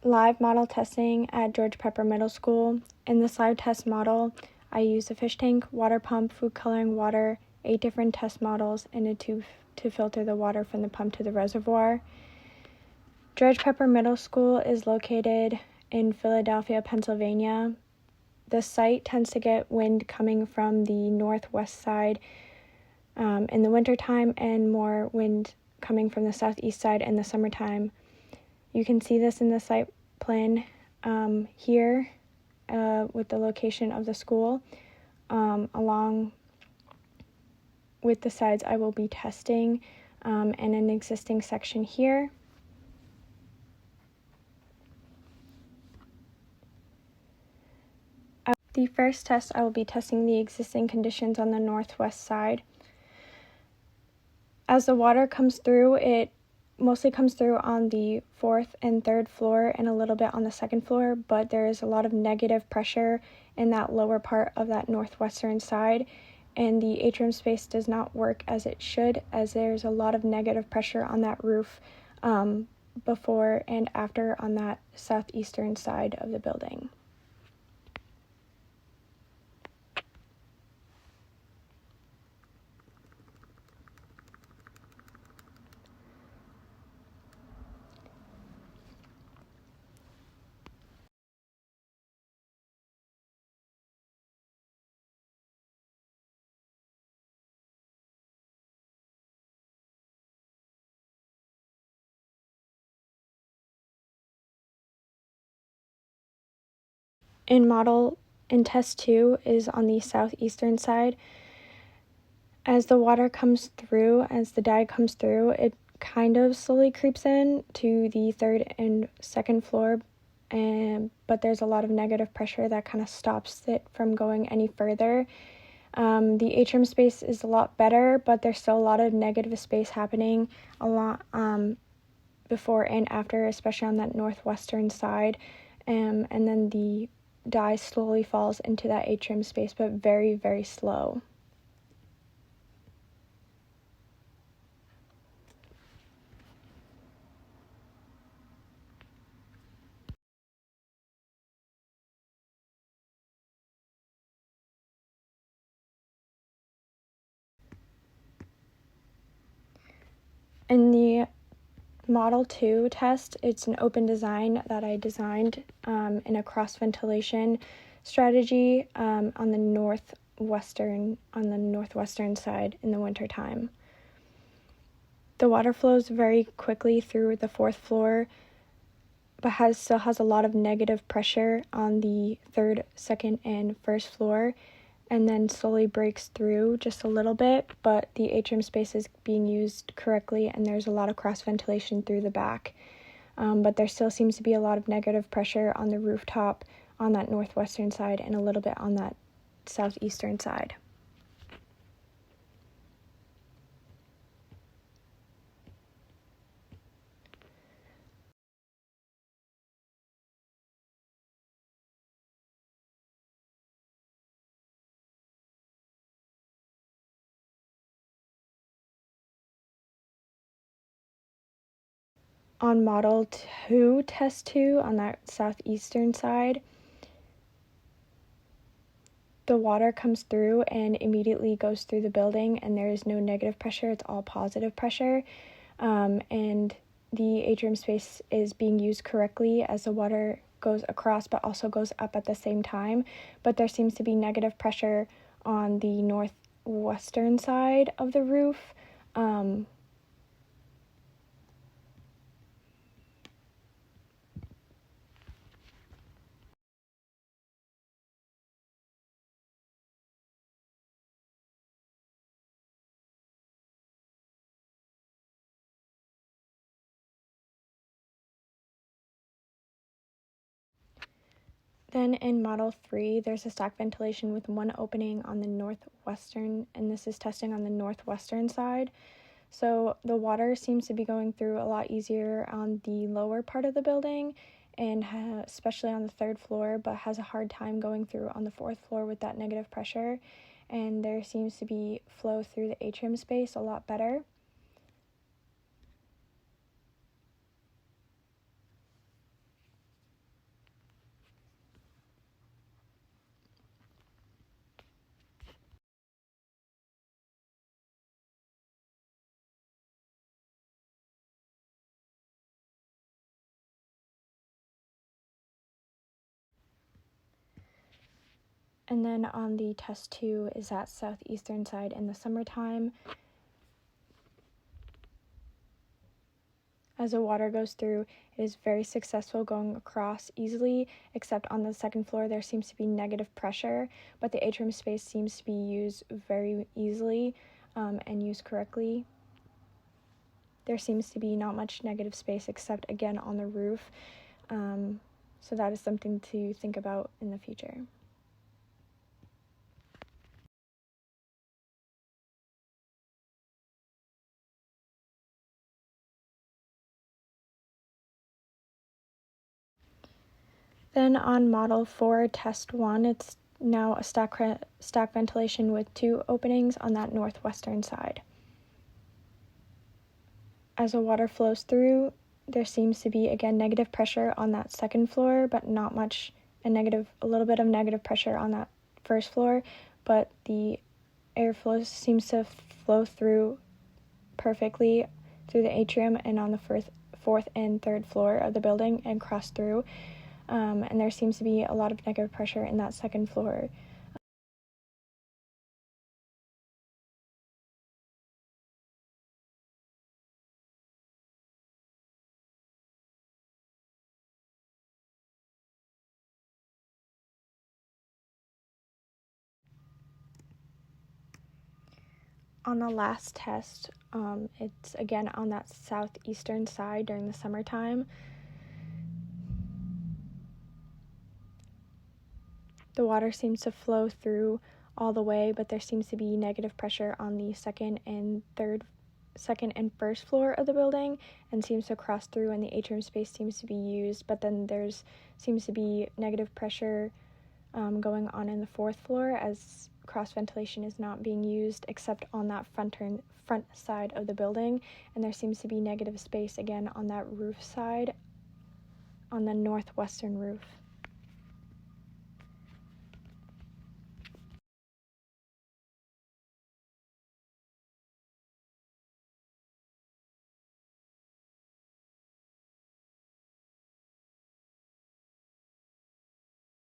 live model testing at George Pepper Middle School. In this live test model, I used a fish tank, water pump, food coloring water, 8 different test models, and a tube to filter the water from the pump to the reservoir. George Pepper Middle School is located in Philadelphia, Pennsylvania. The site tends to get wind coming from the northwest side in the wintertime and more wind coming from the southeast side in the summertime. You can see this in the site plan here with the location of the school, along with the sides I will be testing and an existing section here. The first test, I will be testing the existing conditions on the northwest side. As the water comes through, it mostly comes through on the 4th and 3rd floor and a little bit on the 2nd floor, but there is a lot of negative pressure in that lower part of that northwestern side, and the atrium space does not work as it should, as there's a lot of negative pressure on that roof before and after on that southeastern side of the building. In test 2 is on the southeastern side. As the water comes through, as the dye comes through, it kind of slowly creeps in to the 3rd and 2nd floor, but there's a lot of negative pressure that kind of stops it from going any further. The atrium space is a lot better, but there's still a lot of negative space happening a lot before and after, especially on that northwestern side, and then the dye slowly falls into that atrium space, but very, very slow. In the Model 2 test, it's an open design that I designed in a cross ventilation strategy on the northwestern side in the wintertime. The water flows very quickly through the 4th floor, but still has a lot of negative pressure on the 3rd, 2nd, and 1st floor, and then slowly breaks through just a little bit, but the atrium space is being used correctly and there's a lot of cross ventilation through the back. But there still seems to be a lot of negative pressure on the rooftop on that northwestern side and a little bit on that southeastern side. On Model 2, Test 2, on that southeastern side, the water comes through and immediately goes through the building, and there is no negative pressure, it's all positive pressure, and the atrium space is being used correctly as the water goes across but also goes up at the same time, but there seems to be negative pressure on the northwestern side of the roof. Then in Model 3, there's a stack ventilation with one opening on the northwestern, and this is testing on the northwestern side. So the water seems to be going through a lot easier on the lower part of the building, and especially on the 3rd floor, but has a hard time going through on the 4th floor with that negative pressure. And there seems to be flow through the atrium space a lot better. And then on the test 2 is that southeastern side in the summertime. As the water goes through, it is very successful going across easily, except on the second floor there seems to be negative pressure, but the atrium space seems to be used very easily and used correctly. There seems to be not much negative space except again on the roof, so that is something to think about in the future. Then on model 4, test 1, it's now a stack ventilation with 2 openings on that northwestern side. As the water flows through, there seems to be, again, negative pressure on that second floor, but not much, a little bit of negative pressure on that first floor, but the airflow seems to flow through perfectly through the atrium and on the fourth and third floor of the building and cross through. And there seems to be a lot of negative pressure in that second floor. On the last test, it's again on that southeastern side during the summertime. The water seems to flow through all the way, but there seems to be negative pressure on the second and first floor of the building and seems to cross through, and the atrium space seems to be used, but then there's seems to be negative pressure going on in the fourth floor as cross ventilation is not being used except on that front side of the building, and there seems to be negative space again on that roof side, on the northwestern roof.